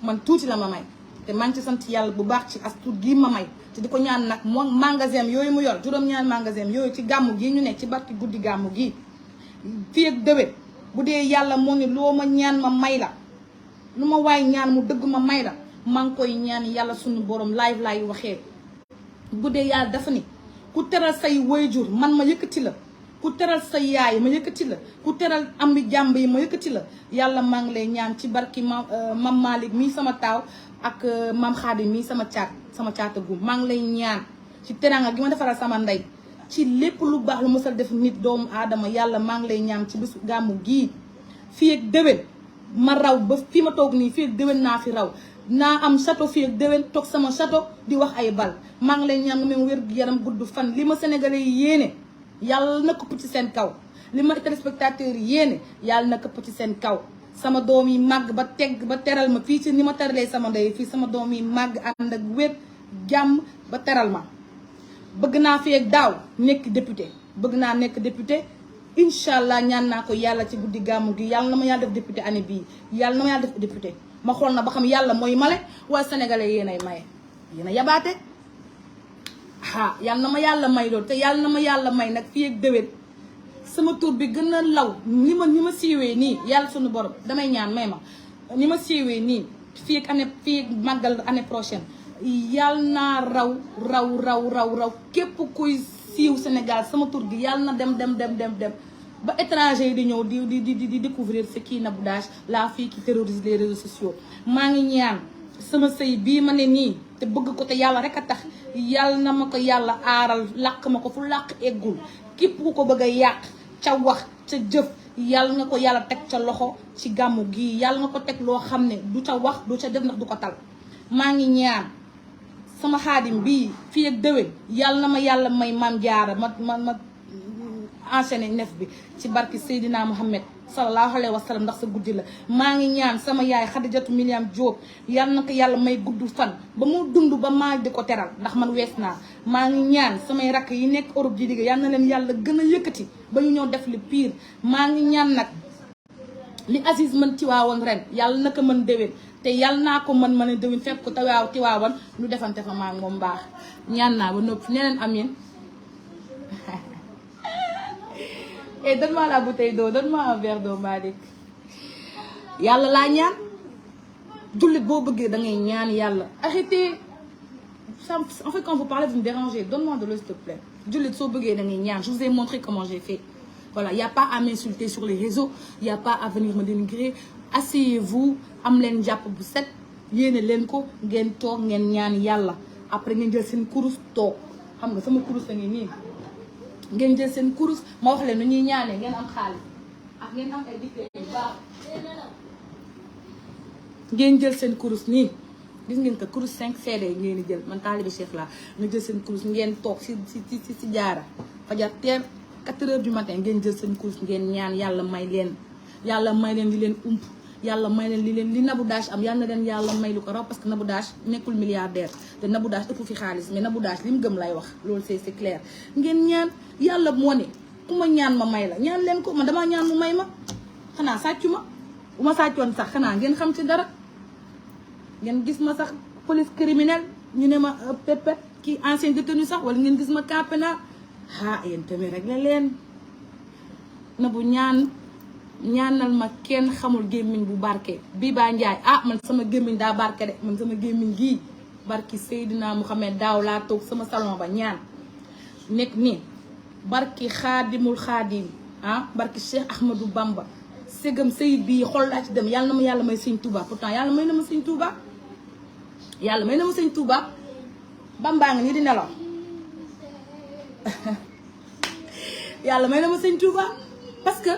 man tuuti la ma may te maa ngi ci sant yàlla bu baax ci as tuut gi ma may te di ko ñaan nag moom magasin yooyu mu yor juróom-ñaari magasin yooyu ci gàmmu gi ñu nekk ci barki guddi gàmmu gi fii ak déwén bu dee yàlla moo ne loo ma ñaan ma may la lu ma waay ñaan mu dëgg ma may la maa ngi koy ñaan yàlla suñu borom live laay waxee bu dee yàlla dafa ni ku teral say waajur man ma yëkkati la ku teral sa yaay ma yëkkati la ku teral am bi jàmb yi ma yëkkati la yàlla maa ngi lay ñaan ci barki mam Malick mii sama taaw ak mam Xaadim mii sama caata gu maa ngi lay ñaan ci teranga gi ma defaral sama ndey ci lépp lu baax lu mësal def nit doomu aadama yàlla maa ngi lay ñaan ci bisu gàmmu gii fii ak déwén ma raw ba fii ma toog nii fii ak déwén naa fi raw naa am château fii ak déwén toog sama château di wax ay bal maa ngi lay ñaan nga même wér gu yaram gudd fan li ma sénégalais yi yéene yàlla na këpp ci seen kaw li ma téléspectateurs yi yéene yàlla na këpp ci seen kaw sama doom yi màgg ba tegg ba teral ma fii ci ni ma teralee sama ndey fii sama doom yi màgg ànd ak wér jàmm ba teral ma bëgg naa fi ak daaw nekk député bëgg naa nekk député incha allah ñaan naa ko yàlla ci guddi gàmmu gi yàlla na ma yàlla def député année bii yàlla na ma yàlla def député ma xool na ba xam yàlla mooy male waaye sénégalais yéen ay maye yéen a yabaate yàlla na ma yàlla may loolu te yàlla na ma yàlla may nag fii ak déwén sama tur bi gën a law ni ma siiwee nii yàlla sunu borom damay ñaan may ma ni ma siiwee nii fii ak année fii ak màggal année prochaine yàlla naa raw képp kuy siiw Sénégal sama tur gi yàlla na dem ba étranger yi di ñëw di découvrir ce qui Nabou Dash la fille qui terrorise les réseaux sociaux maa ngi ñaan sama sëy bii ma ne nii te bëgg ko te yàlla rek a tax yàlla na ma ko yàlla aaral làq ma ko fu làq eggul képp ku ko bëgg a yàq ca wax ca jëf yàlla nga ko yàlla teg ca loxo ci gàmmu gii yàlla nga ko teg loo xam ne du ca wax du ca def ndax du ko tal maa ngi ñaan sama xaadim bii fii ak déwén yàlla na ma yàlla may maam jaara ma enchaîné nef bi ci barki Seydina Muhammad sallallahu alayhi wa sallam ndax sa guddi la maa ngi ñaan sama yaay Xadijatu Miliam Diop yàlla na ko yàlla may gudd fan ba mu dund ba maa di ko teral ndax man wees naa maa ngi ñaan samay rakk yi nekk Europe di liggéey yàlla na leen yàlla gën a yëkkati ba ñu ñëw def li pire maa ngi ñaan nag li Aziz mën Tiwaawan ren yàlla na ko mën déwén te yàlla naa ko mën a déwén fekk ko Tiwaawan lu defante fa maa ngi moom baax ñaan naa ba noppi neneen amin et donne-moi la bouteille d'eau donne-moi un verre d'eau Malick yàlla laa ñaan jullit boo bëggee da ngay ñaan yàlla arrêtez ça en fait quand vous parlez vous me dérangez donne-moi de l'eau s'il te plaît jullit soo bëggee da ngay ñaan je vous ai montré comment j'ai fait voilà y a pas à m'insulter sur les réseaux y a pas à venir me dénigrer asseyez-vous am leen jàpp bu set yéene leen ko ngeen toog ngeen ñaan yàlla après ngeen jël seen kurus toog xam nga sama kurus a ngi nii ngeen jël seen kurus ma wax leen nu ñuy ñaanee ngeen am xaalis ak ngeen am ay dicté yu baax ngeen jël seen kurus nii gis ngeen ko kurus 5 CD yi ngeen di jël man taalibi Cheikh laa nga jël seen kurus ngeen toog si jaara fajar teel 4 heures du matin ngeen jël seen kurus ngeen ñaan yàlla may leen li leen ump yàlla may leen li Nabou Dash am yàlla na leen yàlla may lu ko raw parce que Nabou Dash nekkul milliardaire te Nabou Dash ëpp fi xaalis mais Nabou Dash li mu gëm lay wax loolu c'est clair ngeen ñaan yàlla moo ne ku ma ñaan ma may la ñaan leen ko man damaa ñaan mu may ma xanaa sàccu ma bu ma sàccoon sax xanaa ngeen xam ci dara ngeen gis ma sax police criminelle ñu ne ma pépét kii ancien détenu sax wala ngeen gis ma camp pénal yéen tamit rek la leen Nabou ñaanal ma kenn xamul gémmiñ bu barke bii baa njaay man sama gémmiñ daa barke de man sama gémmiñ gii barki Seydina Muhammad daaw laa toog sama salon ba ñaan nekk nii barki xaadimul xaadim barki Cheikh Ahmadou Bamba ségam sayid bii xol laa ci dem yàlla na ma yàlla may sëñ Touba pourtant yàlla may na ma sëñ Touba Bambaa nga nii di nelaw yàlla may na ma sëñ Touba parce que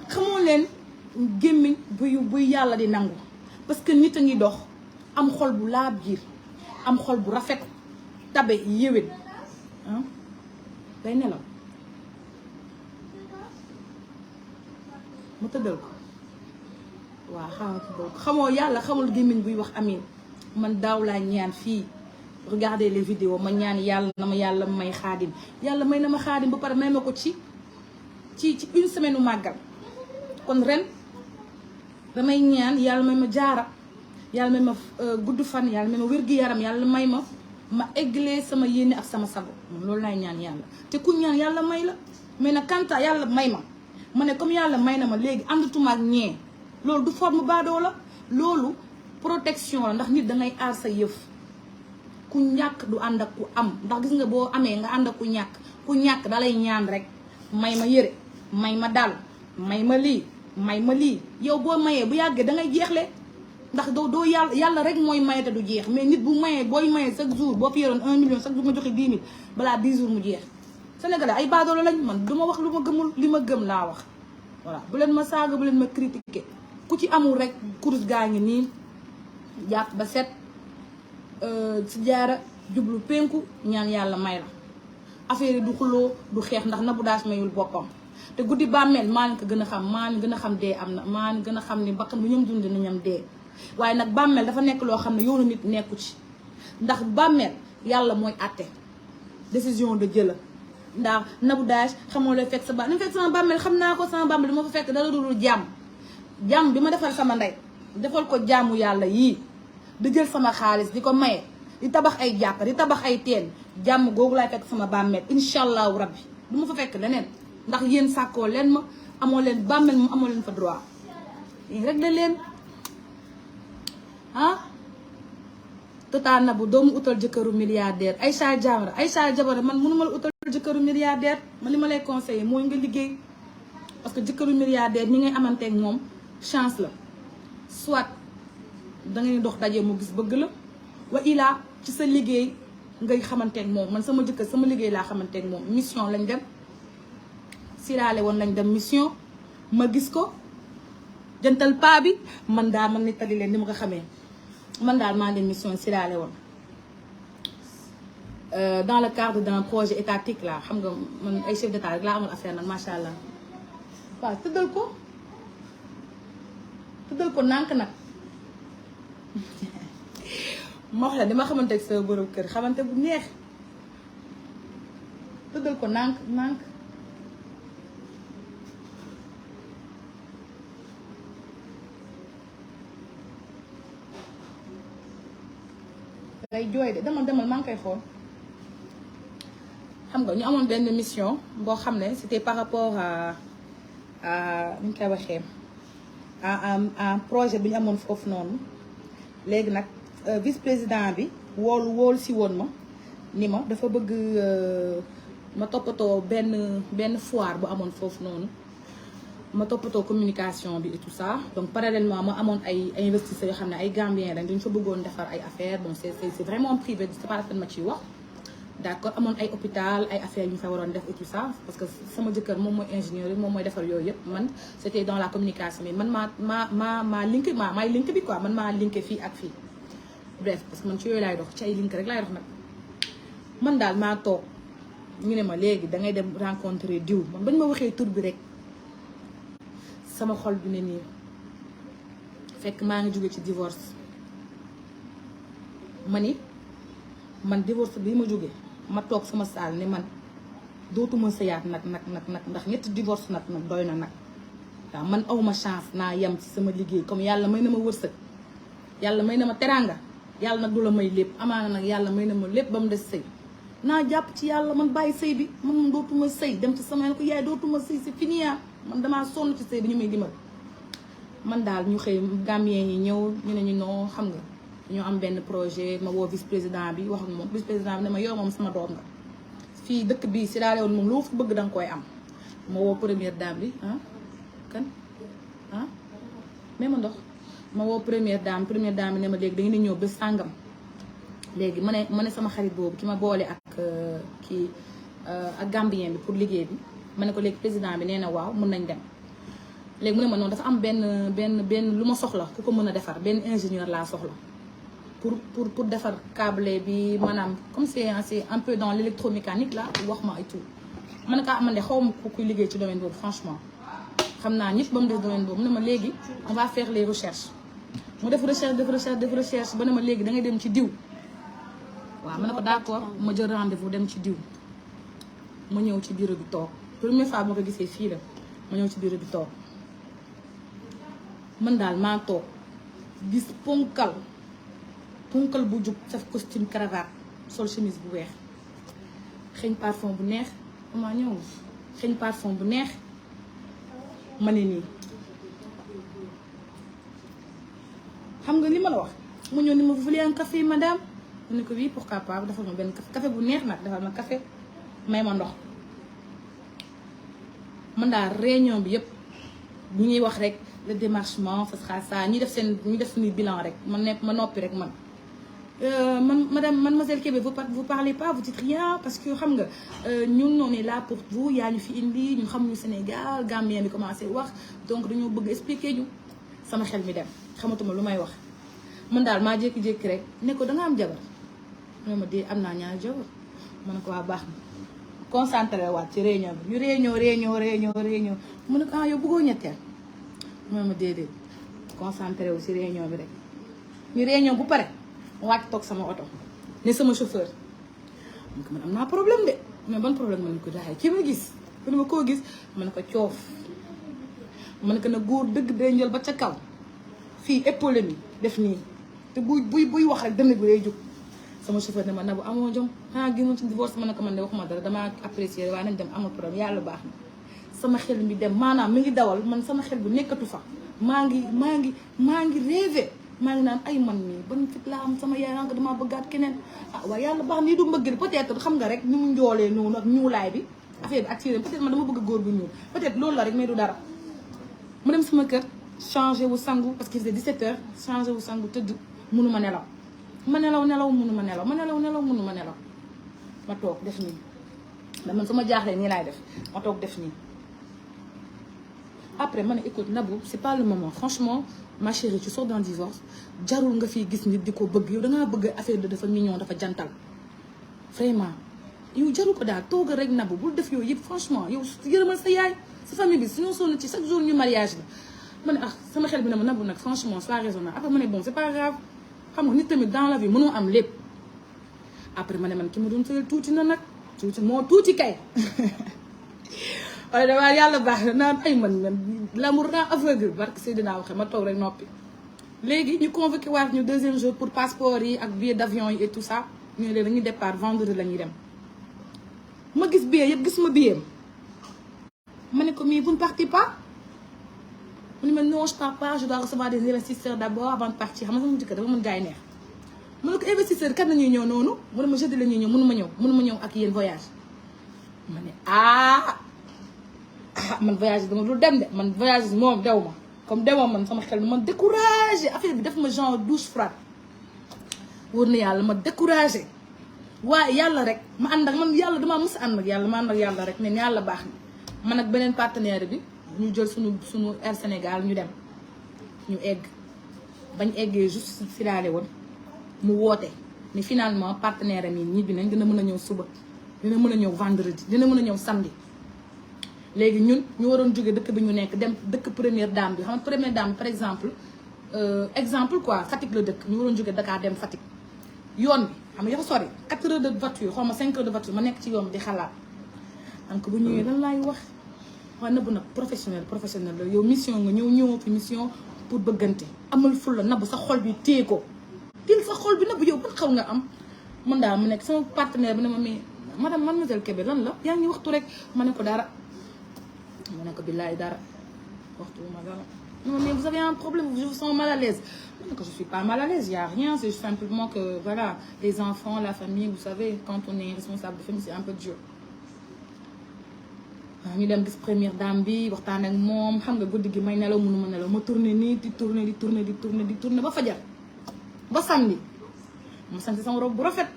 xamoo leen gémmiñ buy yàlla di nangu parce que nit a ngi dox am xol bu laab biir am xol bu rafet tabe yéwén day nelaw ma tëddal ko waaw xamoo yàlla xamul gémmiñ buy wax amin man daaw laa ñaan fii regardez les vidéos ma ñaan yàlla na ma yàlla may xaadim yàlla may na ma xaadim ba pare may ma ko ci une semaine u màggal kon ren damay ñaan yàlla may ma jaara yàlla may ma gudd fan yàlla may ma wér-gu-yaram yàlla may ma eggalee sama yéene ak sama sago moom loolu laay ñaan yàlla te ku ñaan yàlla may la mais nag kanta yàlla may ma ne comme yàlla may na ma léegi àndatuma ak ñee loolu du forme baadoo la loolu protection la ndax nit dangay aar sa yëf ku ñàkk du ànd ak ku am ndax gis nga boo amee nga ànd ak ku ñàkk dalay ñaan rek may ma yére may ma dàll may ma lii may ma lii yow boo mayee bu yàggee da ngay jeexle ndax doo yàlla rek mooy maye te du jeex mais nit bu mayee booy mayee chaque jour boo fi yoroon 1 million chaque jour nga joxe 10 000 balaa 10 jours mu jeex. Sénégalais ay baadoolo lañ man du ma wax lu ma gëmul li ma gëm laa wax voilà bu leen ma saaga bu leen ma critiquer ku ci amul rek kurus gaa ngi nii jàpp ba set si jaara jublu penku ñaan yàlla may la affaire yi du xuloo du xeex ndax Nabou Dash mayul boppam te guddi bàmmeel maa ngi ko gën a xam maa ngi gën a xam dee am na maa ngi gën a xam ni bakkan bu ñoom dund na ñam dee waaye nag bàmmeel dafa nekk loo xam ne yoonu nit nekku ci ndax bàmmeel yàlla mooy àtte décision de Dieu la ndax Nabou Dash xamoo lay fekk sa ba li fekk sama bàmmeel xam naa ko sama bàmmeel dama fa fekk dara dul jàmm bi ma defal sama ndey defal ko jàmmu yàlla yii di jël sama xaalis di ko maye di tabax ay jàkka di tabax ay teen jàmm googu laay fekk sama bàmmeel incha allahu rabbi du ma fa fekk leneen ndax yéen sàkkoo leen ma amoo leen bàmmeel moom amoo leen fa droit yéen rek la leen ah Tata Nabou doomu utal jëkkëru milliardaire Aïcha Jabara man mënuma la utal jëkkëru milliardaire man li ma lay conseiller mooy nga liggéey parce que jëkkëru milliardaire ñi ngay amanteeg moom chance la soit dangay dox daje mu gis bëgg la wa ilaa ci sa liggéey ngay xamanteeg moom man sama jëkkër sama liggéey laa xamanteeg moom mission lañ dem siraale woon lañ dem mission ma gis ko jantal paa bi man daal man nettali leen ni ma ko xamee man daal maa ngi mission siraale woon dans le cadre d'un projet étatique là xam nga man ay chef d'état rek laa amoon affaire nag macha allah waaw tëddal ko nànk nag ma wax la dama xamante ak sa borom kër xamante bu neex tëddal ko nànk day jooy de demal maa ngi koy xool xam nga ñu amoon benn mission boo xam ne c'était par rapport à ni ñu koy waxee à projet bi ñu amoon foofu noonu léegi nag vice président bi woolu si woon ma ni ma dafa bëgg ma toppatoo benn foire bu amoon foofu noonu ma toppatoo communication bi et tout ça donc parallèlement ma amoon ay investisseurs yoo xam ne ay Gambiens dañ fa bëggoon defar ay affaires bon c'est vraiment privé c'est pas la peine ma ciy wax d'accord amoon ay hôpital ay affaires yu ñu fa waroon def et tout ça parce que sama jëkkër moom mooy ingénieur yi moom mooy defar yooyu yëpp man c'était dans la communication mais man maa link maay link bi quoi man maa linké fii ak fii bref parce que man ci yooyu laay dox ci ay link rek laay dox nag man daal maa toog ñu ne ma léegi da ngay dem rencontrer diw man bañ ma waxee tur bi rek sama xol bi ne nii fekk maa ngi jóge ci divorce ma ni man divorce bi ma jóge ma toog sama saal ni man dootuma sëyaat nag ndax ñetti divorce nag doy na nag waaw man awma chance naa yem ci sama liggéey comme yàlla may na ma wërsëg yàlla may na ma teranga yàlla nag du la may lépp amaana nag yàlla may na ma lépp ba mu des sëy naa jàpp ci yàlla man bàyyi sëy bi man dootuma sëy dem ci sama ne ko yaay dootuma sëy c'est fini man damaa sonn ci sëy bi ñu may dimbal man daal ñu xëy Gambien yi ñëw ñu ne ñu noo xam nga ñoo am benn projet ma woo vice président bi wax ak moom vice président bi ne ma yow moom sama doom nga fii dëkk bi si laa woon moom loo fa bëgg danga koy am ma woo première dame bi mais ma ndox ma woo première dame bi ne ma léegi da ngeen di ñëw bés sàngam léegi ma ne sama xarit boobu ki ma boole ak ak Gambien bi pour liggéey bi ma ne ko léegi président bi nee na waaw mën nañ dem léegi mu ne ma noonu dafa am benn lu ma soxla ku ko mën a defar benn ingénieur laa soxla pour defar câble bi maanaam comme c'est un peu dans l'électromécanique là wax ma et tout ma ne ko man de xaw ma ku kuy liggéey ci domaine boobu franchement xam naa ñëpp ba mu des domaine boobu mu ne ma léegi on va faire les recherches mu def recherche ba ne ma léegi da ngay dem ci diw waaw ma ne ko d'accord ma jël rendez-vous dem ci diw ma ñëw ci bureau bi toog première fois moo ko gisee fii la ma ñëw ci bureau bi toog man daal maa toog gis ponkal bu jug def costume cravate sol chemise bu weex xeeñ parfum bu neex maa ñëw xeeñ parfum bu neex ma ne nii xam nga li ma la wax mu ñëw ni ma vous voulez un café madame mu ne ko oui pourquoi pas defal ma benn café bu neex nag defal ma café may ma ndox man daal réunion bi yëpp ñu ngi wax rek le démarchement ce sera ça ñi def suñuy bilan rek ma noppi rek man mademoiselle Kébé vous parlez pas, vous dites rien parce que xam nga ñun on est là pour vous yaa ñu fi indi ñu xam ñu Sénégal Gambien bi commencé wax donc dañoo bëgg expliquer ñu sama xel mi dem xamatuma lu may wax man daal maa jékki-jékki rek ne ko da nga am jabar ma dee am naa ñaari jabar ma ne ko waa baax na concentré waat ci réunion bi ñu réunion mu ne ko yow bëggoo ñetteel ma déedéet concentré wu ci réunion bi rek ñu réunion bu pare wàcc toog sama oto ne sama chauffeur man am naa problème de mais ban problème ma ne ko daay ki ma gis ku ne ma koo gis ma ne ko coof ma ne ko na góor dëgg day njël ba ca kaw fii épaule mi def nii te buy wax rek dënn bi lay jóg sama chauffeur ne ma Nabou amoo jom xanaa génnoon ci divorce ma ne ko man de waxuma dara damaa apprécier waaye nañ dem amul problème yàlla baax na sama xel mi dem maanaam mi ngi dawal man sama xel bi nekkatu fa maa ngi rêvé maa ngi naan ay man mii ban fit laa am sama yaay nga damaa bëggaat keneen waaye yàlla baax nii du mbëgg peut-être xam nga rek ñu mu njoolee noonu ak ñuulaay bi affaire bi attiré peut-être man dama bëgg góor bu ñuul peut-être loolu la rek mais du dara mu dem sama kër changé wu sangu parce que c'est 17h changé wu sangu tëdd mënu ma nelaw mënu ma nelaw ma toog def nii da man sama jaaxlee nii laay def ma toog def nii après ma ne écoute Nabou c'est pas le moment franchement ma chérie tu sors d'un divorce jarul nga fii gis nit di ko bëgg yow dangaa bëgg affaire de dafa mignon dafa jantal vraiment yow jarul ko daal toogal rek Nabou bul def yooyu yëpp franchement yow yërëmal sa yaay sa famille bi sinon sonn ci chaque jour ñu mariage la ma ne sama xel bi ne ma Nabou nag franchement sois raisonnable après ma ne bon c'est pas grave xam nga nit tamit dans la vie mënoo am lépp après ma ne man ki ma doon sëyal tuuti na nag tuuti kay waaye damaa yàlla baax na naan ay man l'amour rend aveugle barke Seydina waxe ma toog rek noppi léegi ñu convoqué waat ñu deuxième jour pour passeport yi ak billet d'avion yi et tout ça ñu ne leen dañuy départ vendredi la ñuy dem ma gis billet yëpp gis ma billet ma ne ko mais vous ne partez pas mu ne ma non je pars pas je dois recevoir des investisseurs d'abord avant de partir xam nga sama jëkkër dafa mën gaay neex mu ne ko investisseur kan nañuy ñëw noonu mu ne ma jeudi la ñuy ñëw mënu ma ñëw ak yéen voyage ma ne man voyage dama dul dem de man voyage moom dew ma comme demoo man sama xel man découragé affaire bi def ma genre douche froide wóor na yàlla ma découragé waaye yàlla rek ma ànd ak man yàlla damaa mës a ànd ak yàlla ma ànd ak yàlla rek ne yàlla baax na man ak beneen partenaire bi ñu jël suñu Air Sénégal ñu dem ñu egg bañ eggee juste si laale woon mu woote ni finalement partenaire am yi ñibbi nañ dina mën a ñëw suba dina mën a ñëw vendredi dina mën a ñëw samedi léegi ñun ñu waroon jóge dëkk bi ñu nekk dem dëkk première dame bi xam nga première dame par exemple quoi Fatick la dëkk ñu waroon jóge Dakar dem Fatick yoon bi xam nga dafa sori 4 heures de voiture xaw ma 5 heures de voiture ma nekk ci yoon bi di xalaat donc bu ñëwee lan laay wax waaye Nabou nag professionnel la yow mission nga ñëwoo fi mission pour bëggante amal ful la Nabou sa xol bi téye ko téye sa xol bi Nabou yow ban xaw nga am man daal mu nekk sama partenaire bi ne ma mais madame mademoiselle Kébé lan la yaa ngi waxtu rek ma ne ko dara ma ne ko billaay dara waxtu ma dara non mais vous avez un problème je vous sens mal à l'aise ma ne ko je suis pas mal à l'aise y a rien c'est simplement que voilà les enfants la famille vous savez quand on est responsable de famille c'est un peu dur ñu dem gis première dame bi waxtaan ak moom xam nga guddi gi may nelaw mënuma nelaw ma tourné nii di tourné ba fajar ba samedi ma sant sama robe bu rafet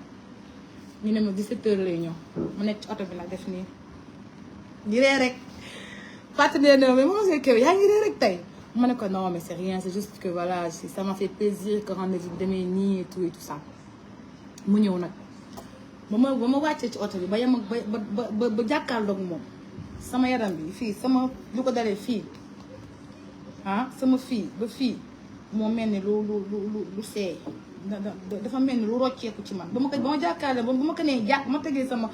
ñu ne ma 17h lay ñëw ma nekk ci oto bi nag def nii di ree rek partenaire ne mais monsieur Kébé yaa ngi ree rek tey ma ne ko non mais c'est rien c'est juste que voilà ça m'a fait plaisir que rendez-vous bi demee nii et tout ça mu ñëw nag ba ma wàccee ci oto bi ba yem ak ba jàkkaarloog moom sama yaram bi fii sama lu ko dalee fii sama fii ba fii moo mel ni lu seey dafa mel ni lu rocceeku ci man ba ma jàkkaarloo ba ma ko nee jàkk ma tegee sama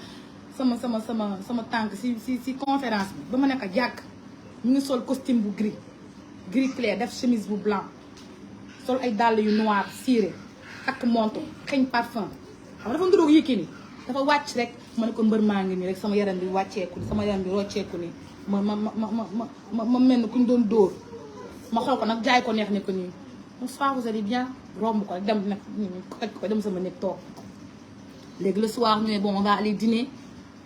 tànk si conférence bi ba ma nekk jàkk mu ngi sol costume bu gris clair def chemise bu blanc sol ay dàll yu noir ciré ak montre xeeñ parfum xam dafa nduróog Yékini dafa wàcc rek ma ne ko mbër maa ngi nii rek sama yaram bi wàcceeku sama yaram bi rocceeku nii ma mel ni ku ñu doon dóor ma xool ko nag jaay ko neex ne ko nii bonsoir vous allez bien romb ko rek dem nag ko dem sama nekk toog léegi le soir ñu ne bon on va aller dîner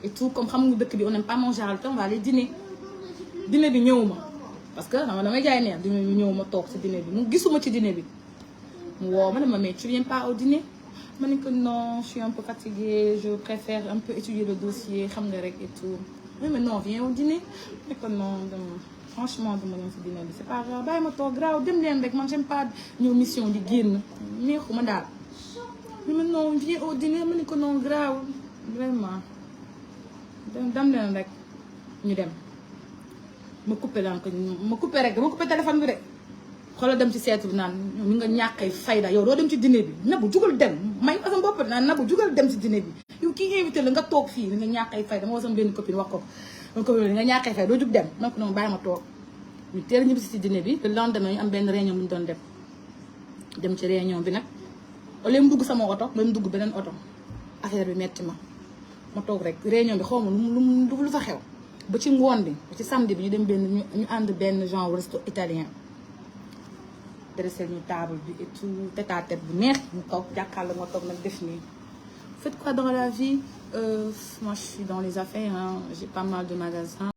et tout comme xam nga dëkk bi on n'aime pas manger à l'hôtel on va aller dîner dîner bi ñëwuma parce que xam nga damay jaay neex dîner bi ñëwuma toog si dîner bi mu gisuma ci dîner bi mu woo ma ne ma mais tu viens pas au dîner ma ne que non je suis un peu fatiguée je préfère un peu étudier le dossier xam nga rek et tout mais non viens au dîner ma ne que non franchement dama dem si dîner bi c'est pas grave bàyyi ma toog grave dem leen rek man j'aime pas ñëw mission di génn neexuma daal mais non viens au dîner ma ne que non grave vraiment dem leen rek ñu dem ma coupé lan ko ma coupé rek dama coupé téléphone bi rek xoolal dem ci seetu bi naan mi nga ñàkkee fayda yow doo dem ci dîner bi Nabou jugal dem may ma sama bopp naan Nabou jugal dem ci dîner bi yow kii invité la nga toog fii li nga ñàkkee fayda dama woo sama benn copine wax ko li nga ñàkkee fayda doo jug dem donc noonu bàyyi ma toog ñu teel ñibbi si dîner bi le lendemain ñu am benn réunion bu ñu doon dem ci réunion bi nag au lieu mu dugg sama oto même dugg beneen oto affaire bi metti ma toog rek réunion bi xaw ma lu fa xew ba ci ngoon bi ba ci samedi bi ñu dem benn ñu ànd benn genre resto italien dressé ñu table bi et tout tête à tête bu neex ñu toog jàkkaarloo ma toog nag def nii faites quoi dans la vie moi je suis dans les affaires hein. J'ai pas mal de magasins